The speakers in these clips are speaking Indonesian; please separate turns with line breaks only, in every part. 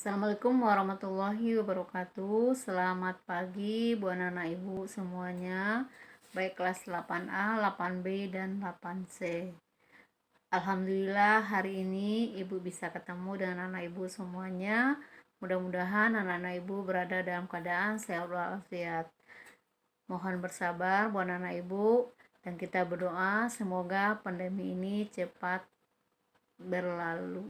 Assalamualaikum warahmatullahi wabarakatuh. Selamat pagi buat anak ibu semuanya, baik kelas 8A, 8B, dan 8C. Alhamdulillah hari ini ibu bisa ketemu dengan anak ibu semuanya. Mudah-mudahan anak-anak ibu berada dalam keadaan sehat walafiat. Mohon bersabar buat anak ibu, dan kita berdoa semoga pandemi ini cepat berlalu.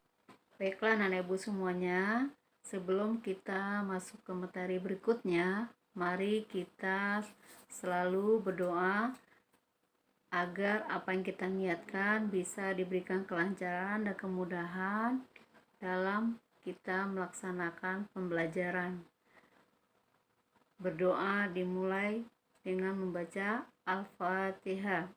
Baiklah anak ibu semuanya, sebelum kita masuk ke materi berikutnya, mari kita selalu berdoa agar apa yang kita niatkan bisa diberikan kelancaran dan kemudahan dalam kita melaksanakan pembelajaran. Berdoa dimulai dengan membaca Al-Fatihah.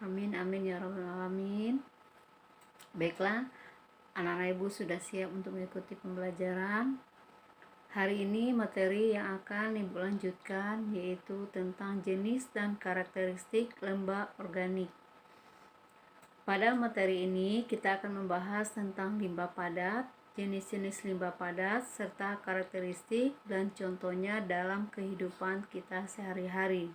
Amin amin ya rabbal alamin. Baiklah, anak-anak ibu sudah siap untuk mengikuti pembelajaran. Hari ini materi yang akan ibu lanjutkan yaitu tentang jenis dan karakteristik limbah organik. Pada materi ini kita akan membahas tentang limbah padat, jenis-jenis limbah padat, serta karakteristik dan contohnya dalam kehidupan kita sehari-hari.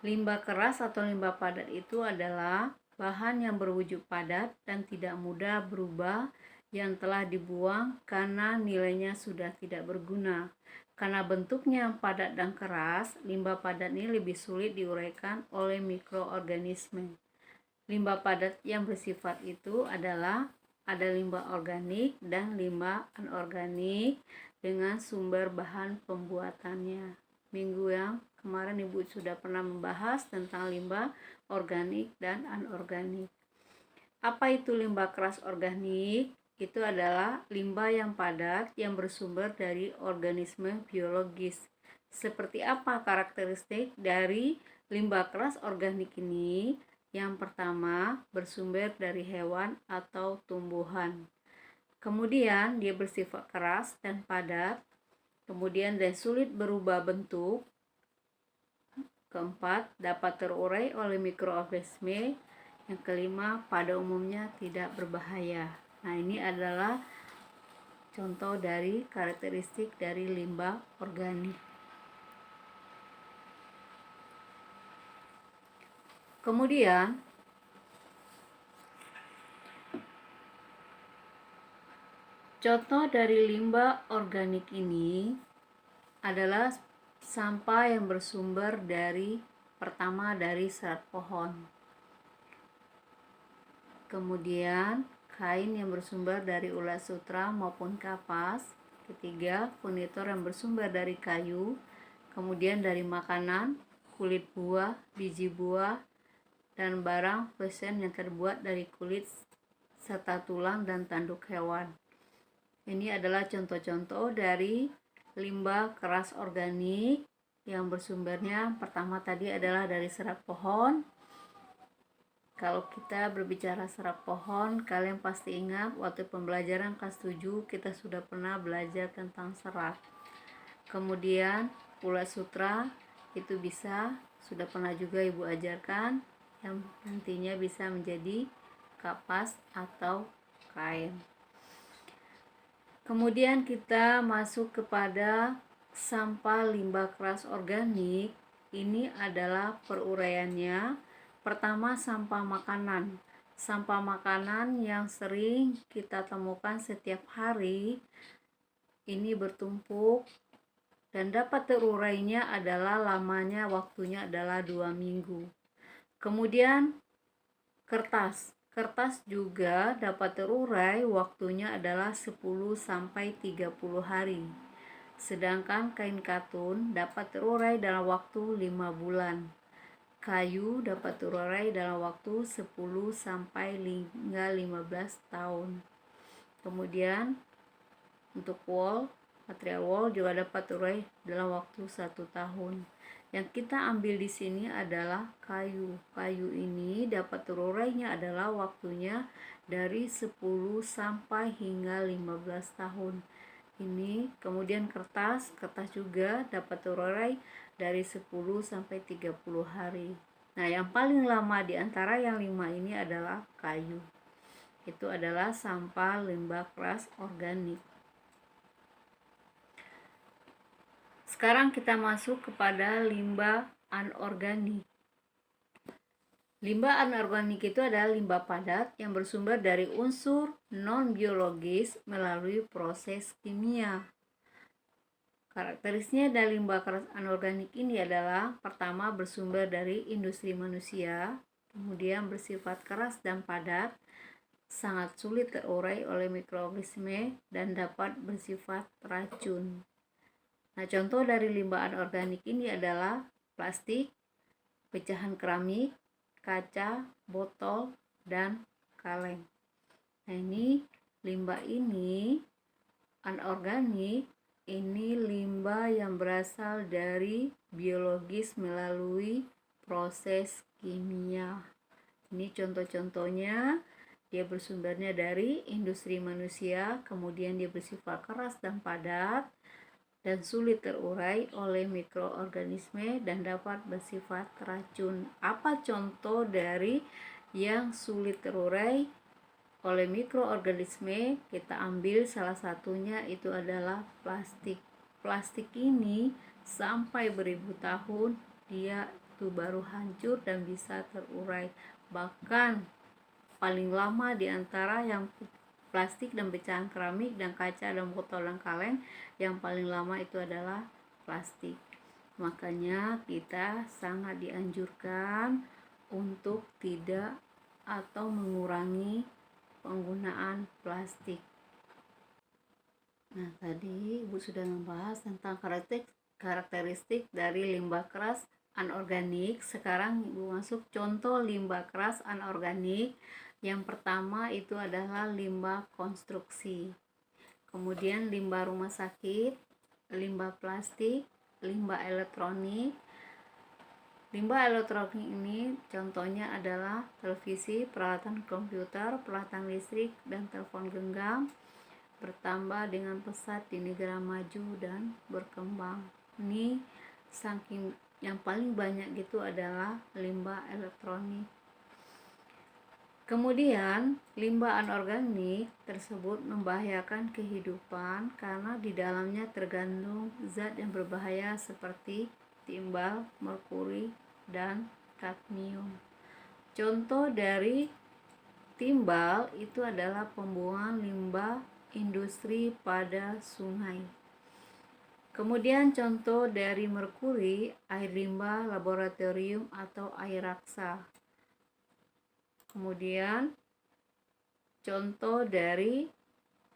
Limbah keras atau limbah padat itu adalah bahan yang berwujud padat dan tidak mudah berubah yang telah dibuang karena nilainya sudah tidak berguna. Karena bentuknya yang padat dan keras, limbah padat ini lebih sulit diuraikan oleh mikroorganisme. Limbah padat yang bersifat itu adalah ada limbah organik dan limbah anorganik dengan sumber bahan pembuatannya. Minggu yang kemarin ibu sudah pernah membahas tentang limbah organik dan anorganik. Apa itu limbah keras organik? Itu adalah limbah yang padat yang bersumber dari organisme biologis. Seperti apa karakteristik dari limbah keras organik ini? Yang pertama, bersumber dari hewan atau tumbuhan. Kemudian dia bersifat keras dan padat. Kemudian dia sulit berubah bentuk. Keempat, dapat terurai oleh mikroorganisme. Yang kelima, pada umumnya tidak berbahaya. Nah, ini adalah contoh dari karakteristik dari limbah organik. Kemudian, contoh dari limbah organik ini adalah sampah yang bersumber dari pertama dari serat pohon. Kemudian kain yang bersumber dari ulat sutra maupun kapas. Ketiga, furnitur yang bersumber dari kayu. Kemudian dari makanan, kulit buah, biji buah, dan barang fashion yang terbuat dari kulit serta tulang dan tanduk hewan. Ini adalah contoh-contoh dari limbah keras organik yang bersumbernya pertama tadi adalah dari serat pohon. Kalau kita berbicara serat pohon, kalian pasti ingat waktu pembelajaran kelas 7 kita sudah pernah belajar tentang serat. Kemudian ulat sutra itu sudah pernah juga ibu ajarkan, yang nantinya bisa menjadi kapas atau kain. Kemudian kita masuk kepada sampah limbah keras organik. Ini adalah peruraiannya. Pertama, sampah makanan. Sampah makanan yang sering kita temukan setiap hari ini bertumpuk dan dapat terurainya adalah lamanya waktunya adalah 2 minggu. Kemudian kertas. Kertas juga dapat terurai waktunya adalah 10 sampai 30 hari. Sedangkan kain katun dapat terurai dalam waktu 5 bulan. Kayu dapat terurai dalam waktu 10 sampai hingga 15 tahun. Kemudian untuk material wol juga dapat terurai dalam waktu 1 tahun. Yang kita ambil di sini adalah kayu. Kayu ini dapat terurainya adalah waktunya dari 10 sampai hingga 15 tahun. Ini kemudian kertas juga dapat terurai dari 10 sampai 30 hari. Nah, yang paling lama di antara yang 5 ini adalah kayu. Itu adalah sampah limbah keras organik. Sekarang kita masuk kepada limbah anorganik. Limbah anorganik itu adalah limbah padat yang bersumber dari unsur non-biologis melalui proses kimia. Karakteristiknya dari limbah keras anorganik ini adalah pertama bersumber dari industri manusia, kemudian bersifat keras dan padat, sangat sulit terurai oleh mikroorganisme dan dapat bersifat racun. Nah, contoh dari limbah anorganik ini adalah plastik, pecahan keramik, kaca, botol, dan kaleng. Nah, ini limbah ini anorganik, ini limbah yang berasal dari biologis melalui proses kimia. Ini contoh-contohnya, dia bersumbernya dari industri manusia, kemudian dia bersifat keras dan padat, dan sulit terurai oleh mikroorganisme dan dapat bersifat racun. Apa contoh dari yang sulit terurai oleh mikroorganisme? Kita ambil salah satunya, itu adalah plastik. Plastik ini sampai beribu tahun dia itu baru hancur dan bisa terurai. Bahkan paling lama di antara yang plastik dan pecahan keramik dan kaca dan botol dan kaleng, yang paling lama itu adalah plastik. Makanya kita sangat dianjurkan untuk tidak atau mengurangi penggunaan plastik. Nah, tadi Ibu sudah membahas tentang karakteristik dari limbah keras anorganik. Sekarang Ibu masuk contoh limbah keras anorganik. Yang pertama itu adalah limbah konstruksi, kemudian limbah rumah sakit, limbah plastik, limbah elektronik. Limbah elektronik ini contohnya adalah televisi, peralatan komputer, peralatan listrik, dan telepon genggam bertambah dengan pesat di negara maju dan berkembang. Ini saking yang paling banyak gitu adalah limbah elektronik. Kemudian, limbah anorganik tersebut membahayakan kehidupan karena di dalamnya terkandung zat yang berbahaya seperti timbal, merkuri, dan kadmium. Contoh dari timbal itu adalah pembuangan limbah industri pada sungai. Kemudian contoh dari merkuri, air limbah laboratorium atau air raksa. Kemudian contoh dari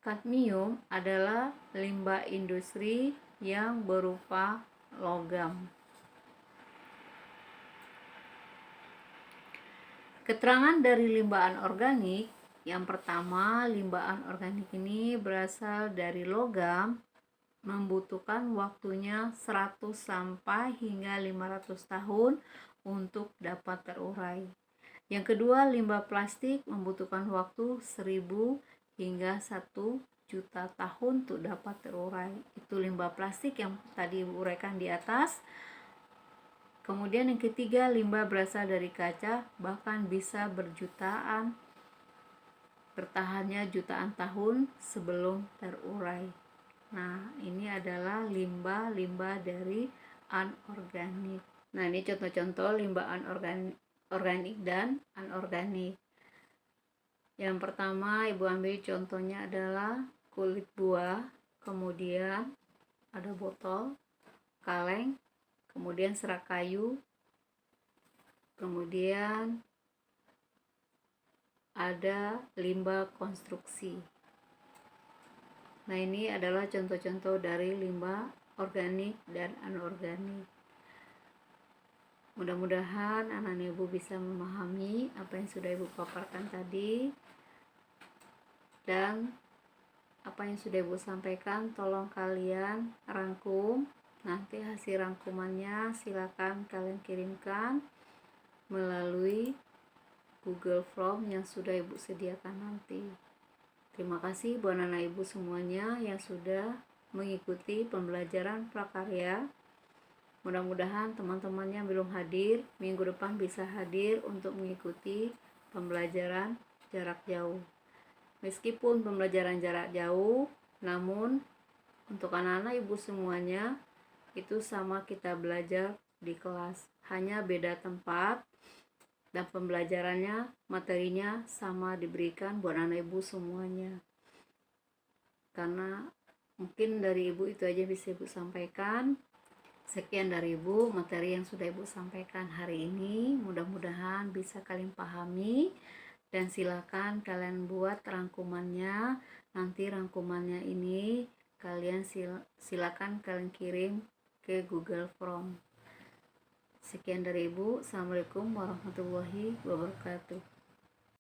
kadmium adalah limbah industri yang berupa logam. Keterangan dari limbah anorganik, yang pertama, limbah anorganik ini berasal dari logam, membutuhkan waktunya 100 sampai hingga 500 tahun untuk dapat terurai. Yang kedua, limbah plastik membutuhkan waktu 1000 hingga 1 juta tahun untuk dapat terurai. Itu limbah plastik yang tadi uraikan di atas. Kemudian yang ketiga, limbah berasal dari kaca, bahkan bisa bertahannya jutaan tahun sebelum terurai. Nah, ini adalah limbah-limbah dari anorganik. Nah, ini contoh-contoh limbah organik dan anorganik. Yang pertama, Ibu ambil contohnya adalah kulit buah, kemudian ada botol, kaleng, kemudian serak kayu, kemudian ada limbah konstruksi. Nah, ini adalah contoh-contoh dari limbah organik dan anorganik. Mudah-mudahan anak-anak Ibu bisa memahami apa yang sudah Ibu paparkan tadi, dan apa yang sudah Ibu sampaikan tolong kalian rangkum Nanti hasil rangkumannya silakan kalian kirimkan melalui Google Form yang sudah Ibu sediakan nanti. Terima kasih buat anak Ibu semuanya yang sudah mengikuti pembelajaran prakarya. Mudah-mudahan teman-temannya belum hadir, minggu depan bisa hadir untuk mengikuti pembelajaran jarak jauh. Meskipun pembelajaran jarak jauh, namun untuk anak-anak Ibu semuanya itu sama kita belajar di kelas, hanya beda tempat dan pembelajarannya, materinya sama diberikan buat anak Ibu semuanya. Karena mungkin dari Ibu itu aja bisa Ibu sampaikan. Sekian dari Ibu materi yang sudah Ibu sampaikan hari ini, mudah-mudahan bisa kalian pahami dan silakan kalian buat rangkumannya. Nanti rangkumannya ini kalian silakan kalian kirim ke Google Form. Sekian dari Ibu. Assalamualaikum warahmatullahi wabarakatuh.